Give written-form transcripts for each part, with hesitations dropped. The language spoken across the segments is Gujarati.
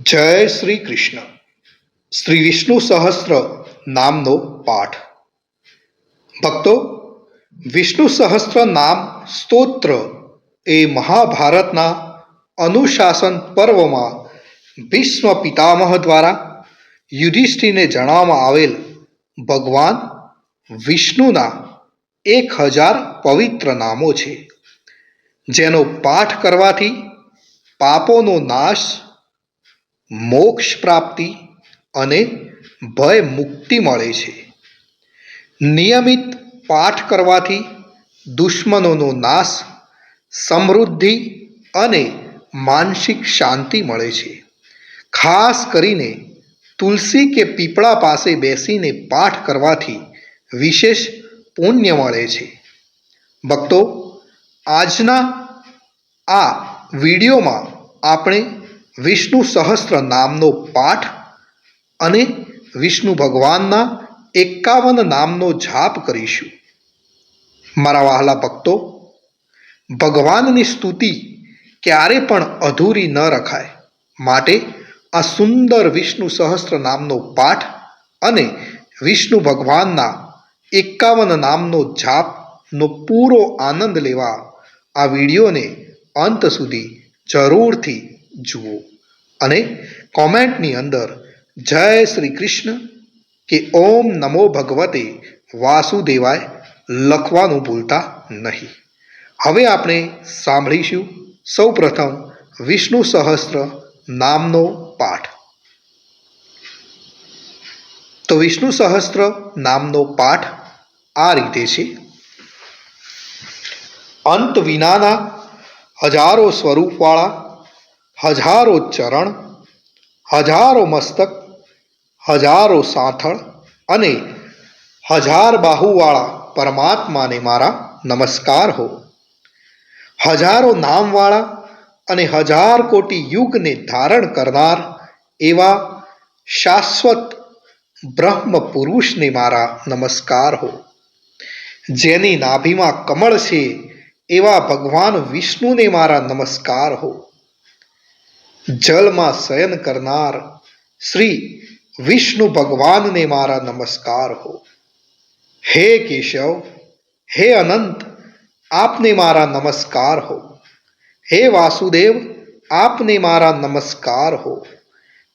જય શ્રી કૃષ્ણ. શ્રી વિષ્ણુ સહસ્ત્ર નામનો પાઠ. ભક્તો, વિષ્ણુ સહસ્ત્ર નામ સ્તોત્ર એ મહાભારતના અનુશાસન પર્વમાં ભીષ્મ પિતામહ દ્વારા યુધિષ્ઠિરને જણાવવામાં આવેલ ભગવાન વિષ્ણુના 1000 પવિત્ર નામો છે, જેનો પાઠ કરવાથી પાપોનો નાશ, મોક્ષ પ્રાપ્તિ અને ભય મુક્તિ મળે છે. નિયમિત પાઠ કરવાથી દુશ્મનોનો નાશ, સમૃદ્ધિ અને માનસિક શાંતિ મળે છે. ખાસ કરીને તુલસી કે પીપળા પાસે બેસીને પાઠ કરવાથી વિશેષ પુણ્ય મળે છે. ભક્તો, આજના આ વિડીયોમાં આપણે વિષ્ણુ સહસ્ત્ર નામનો પાઠ અને વિષ્ણુ ભગવાનના 51 નામનો જાપ કરીશું. મારા વહાલા ભક્તો, ભગવાનની સ્તુતિ ક્યારે પણ અધૂરી ન રખાય, માટે આ સુંદર વિષ્ણુ સહસ્ત્ર નામનો પાઠ અને વિષ્ણુ ભગવાનના 51 નામનો જાપનો પૂરો આનંદ લેવા આ વિડીયોને અંત સુધી જરૂરથી જુઓ અને કોમેન્ટની અંદર જય શ્રી કૃષ્ણ કે ઓમ નમો ભગવતે વાસુદેવાય લખવાનું ભૂલતા નહીં. હવે આપણે સાંભળીશું સૌપ્રથમ વિષ્ણુ સહસ્ત્ર નામનો પાઠ. તો વિષ્ણુ સહસ્ત્ર નામનો પાઠ આ રીતે છે. અંત વિનાના હજારો સ્વરૂપવાળા, હજારો ચરણ, હજારો મસ્તક, હજારો સાથળ અને 1000 બાહુવાળા પરમાત્માને મારા નમસ્કાર હો. હજારો નામવાળા અને 1000 કોટી યુગને ધારણ કરનાર એવા શાશ્વત બ્રહ્મ પુરુષને મારા નમસ્કાર હો. જેની નાભીમાં કમળ છે એવા ભગવાન વિષ્ણુને મારા નમસ્કાર હો. જલમાં શયન કરનાર શ્રી વિષ્ણુ ભગવાનને મારા નમસ્કાર હો. હે કેશવ, હે અનંત, આપને મારા નમસ્કાર હો. હે વાસુદેવ, આપને મારા નમસ્કાર હો.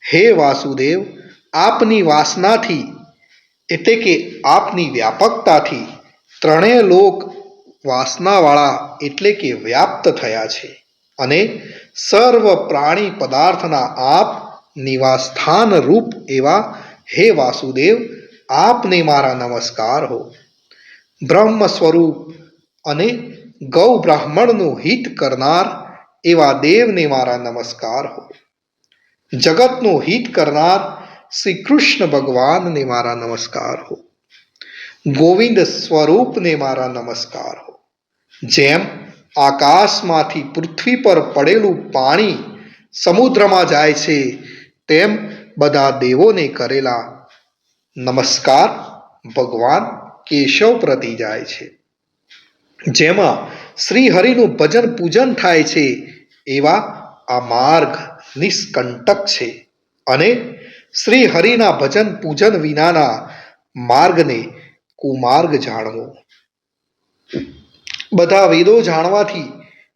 હે વાસુદેવ, આપની વાસનાથી એટલે કે આપની વ્યાપકતાથી ત્રણેય લોક વાસનાવાળા એટલે કે વ્યાપ્ત થયા છે અને સર્વ પ્રાણી પદાર્થના આપ નિવાસસ્થાન રૂપ એવા હે વાસુદેવ, આપને મારા નમસ્કાર હો. બ્રહ્મ સ્વરૂપ અને ગૌ બ્રાહ્મણનું હિત કરનાર એવા દેવને મારા નમસ્કાર હો. જગતનું હિત કરનાર શ્રી કૃષ્ણ ભગવાનને મારા નમસ્કાર હો. ગોવિંદ સ્વરૂપને મારા નમસ્કાર હો. જેમ આકાશમાંથી પૃથ્વી પર પડેલું પાણી સમુદ્રમાં જાય છે, તેમ બધા દેવોને કરેલા નમસ્કાર ભગવાન કેશવ પ્રતિ જાય છે. જેમાં શ્રી હરિનું ભજન પૂજન થાય છે એવા આ માર્ગ નિષ્કંટક છે અને શ્રી હરિના ભજન પૂજન વિનાના માર્ગને કુમાર્ગ જાણવો. બધા વેદો જાણવાથી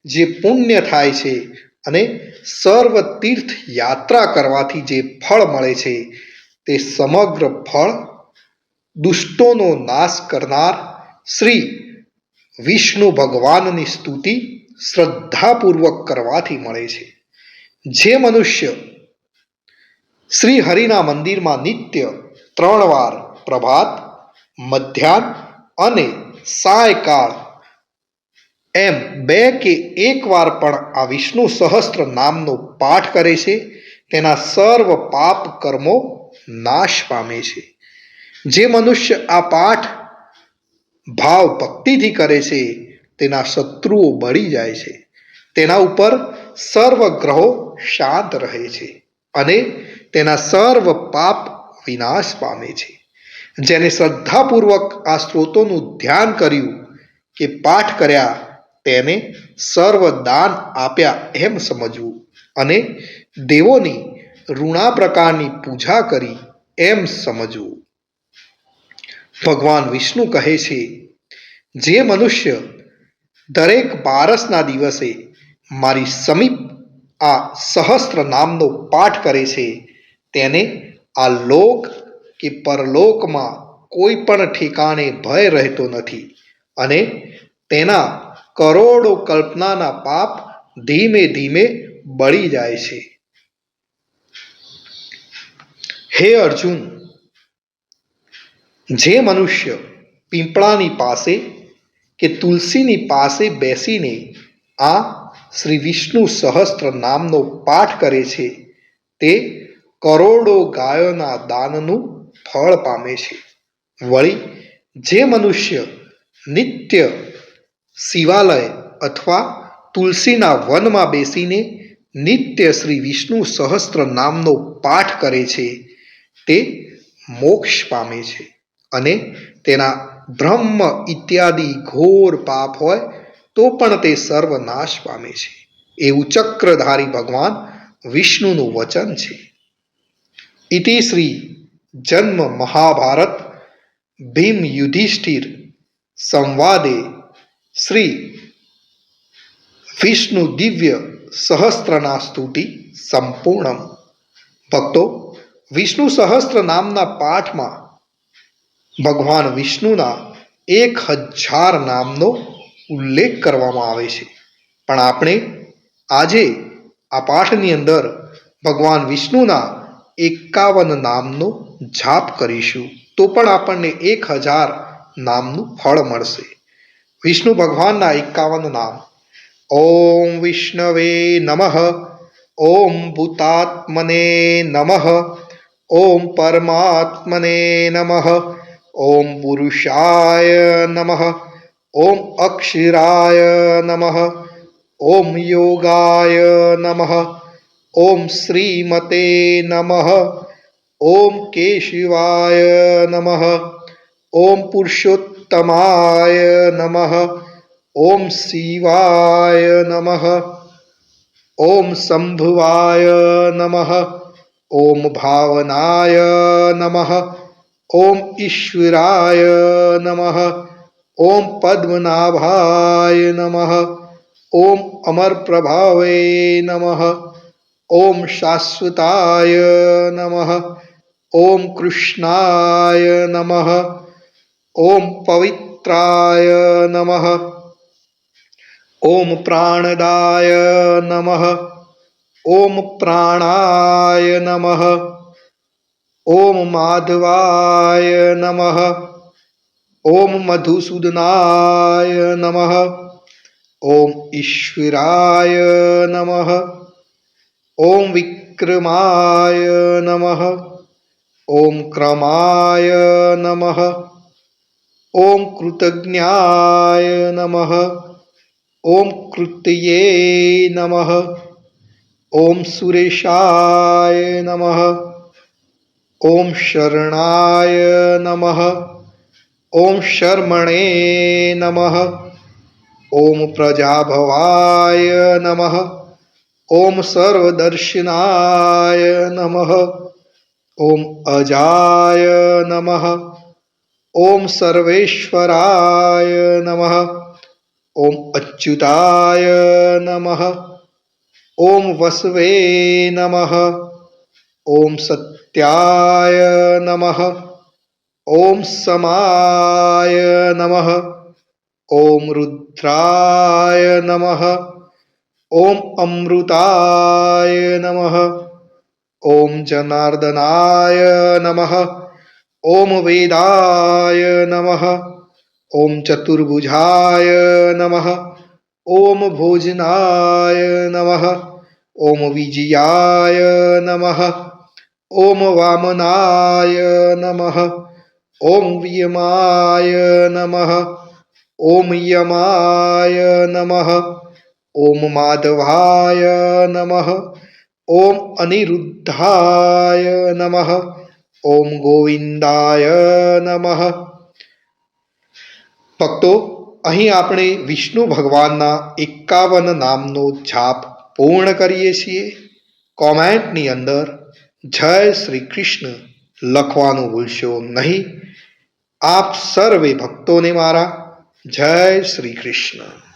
જે પુણ્ય થાય છે અને સર્વ તીર્થ યાત્રા કરવાથી જે ફળ મળે છે, તે સમગ્ર ફળ દુષ્ટોનો નાશ કરનાર શ્રી વિષ્ણુ ભગવાનની સ્તુતિ શ્રદ્ધાપૂર્વક કરવાથી મળે છે. જે મનુષ્ય શ્રી હરિના મંદિરમાં નિત્ય 3 વાર પ્રભાત, મધ્યાહ્ન અને સાયકાળ એમ 2 કે 1 વાર પણ આ વિષ્ણુ સહસ્ત્ર નામનો પાઠ કરે છે, તેના સર્વ પાપ કર્મો નાશ પામે છે. જે મનુષ્ય આ પાઠ ભાવ ભક્તિથી કરે છે, તેના શત્રુઓ બળી જાય છે, તેના ઉપર સર્વ ગ્રહો શાંત રહે છે અને તેના સર્વ પાપ વિનાશ પામે છે. જેને શ્રદ્ધાપૂર્વક આ સ્ત્રોતોનું ધ્યાન કર્યું કે પાઠ કર્યા, તેને સર્વ દાન આપ્યા એમ સમજવું અને દેવોની ઋણા પ્રકારની પૂજા કરી એમ સમજવું. ભગવાન વિષ્ણુ કહે છે, જે મનુષ્ય દરેક બારસના દિવસે મારી સમીપ આ સહસ્ત્ર નામનો પાઠ કરે છે તેને આ લોક કે પરલોકમાં કોઈ પણ ઠેકાણે ભય રહેતો નથી અને તેના કરોડો કલ્પનાના પાપ ધીમે ધીમે બળી જાય છે. હે અર્જુન, જે મનુષ્ય પીપળાની પાસે કે તુલસીની પાસે બેસીને આ શ્રી વિષ્ણુ સહસ્ત્ર નામનો પાઠ કરે છે તે કરોડો ગાયોના દાનનું ફળ પામે છે. વળી જે મનુષ્ય નિત્ય શિવાલય અથવા તુલસીના વનમાં બેસીને નિત્ય શ્રી વિષ્ણુ સહસ્ત્ર નામનો પાઠ કરે છે તે મોક્ષ પામે છે અને તેના બ્રહ્મ ઇત્યાદિ ઘોર પાપ હોય તો પણ તે સર્વનાશ પામે છે. એવું ચક્રધારી ભગવાન વિષ્ણુનું વચન છે. ઇતિ શ્રી જન્મ મહાભારત ભીમ યુધિષ્ઠિર સંવાદે શ્રી વિષ્ણુ દિવ્ય સહસ્ત્રના સ્તુતિ સંપૂર્ણમ. ભક્તો, વિષ્ણુ સહસ્ત્ર નામના પાઠમાં ભગવાન વિષ્ણુના 1000 નામનો ઉલ્લેખ કરવામાં આવે છે, પણ આપણે આજે આ પાઠની અંદર ભગવાન વિષ્ણુના 51 નામનો જાપ કરીશું તો પણ આપણને 1000 નામનું ફળ મળશે. વિષ્ણુ ભગવાનના 51 નામ: ઓમ વિષ્ણવે નમઃ, ઓમ ભૂતાત્મને નમઃ, ઓમ પરમાત્મને નમઃ, ઓમ પુરુષાય નમઃ, ઓમ અક્ષરાય નમઃ, ઓમ યોગાય નમઃ, ઓમ શ્રીમતે નમઃ, ઓમ કેશવાય નમઃ, ઓમ પુરુષોત્તમાય નમઃ, ઓમ શિવાય નમઃ, ઓમ શંભુવાય નમઃ, ઓમ ભાવનાય નમઃ, ઓમ ઈશ્વરાય નમઃ, ઓમ પદ્મનાભાય નમઃ, ઓમ અમરપ્રભાવે નમઃ, ઓમ શાશ્વતાય નમઃ, ઓમ કૃષ્ણાય નમઃ, ઓમ પવિત્રાય નમઃ, ઓમ પ્રાણદાય નમઃ, ઓમ પ્રાણાય નમઃ, ઓમ માધવાય નમઃ, ઓમ મધુસૂદનાય નમઃ, ઓમ ઈશ્વરાય નમઃ, ઓમ વિક્રમાય નમઃ, ઓમ ક્રમાય નમઃ, ઓમ કૃતજ્ઞાય નમઃ, ઓમ કૃતયે નમઃ, ઓમ સુરેશાય નમઃ, ઓમ શરણાય નમઃ, ઓમ શર્મણે નમઃ, ઓમ પ્રજાભવાય નમઃ, ઓમ સર્વદર્શનાય નમઃ, ઓમ અજાય નમઃ, ઓમ સર્વેશ્વરાય નમઃ, ઓમ અચ્યુતાય નમઃ, ઓમ વસવે નમઃ, ઓમ સત્યાય નમઃ, ઓમ સમાય નમઃ, ઓમ રુદ્રાય નમઃ, ઓમ અમૃતાય નમઃ, ઓમ જનાર્દનાય નમઃ, ઓમ વેદાય નમઃ, ઓમ ચતુર્ભુજાય નમઃ, ઓમ ભોજનાય નમઃ, ઓમ વિજયાય નમઃ, ઓમ વામનાય નમઃ, ઓમ વ્યમાય નમઃ, ઓમ યમાય નમઃ, ઓમ માધવાય નમઃ, ઓમ અનિરુદ્ધાય નમઃ, ઓમ ગોવિંદાય નમઃ. ભક્તો, અહીં આપણે વિષ્ણુ ભગવાનના 51 નામનો જાપ પૂર્ણ કરીએ છીએ. કોમેન્ટની અંદર જય શ્રી કૃષ્ણ લખવાનું ભૂલશો નહીં. આપ સર્વે ભક્તોને મારા જય શ્રી કૃષ્ણ.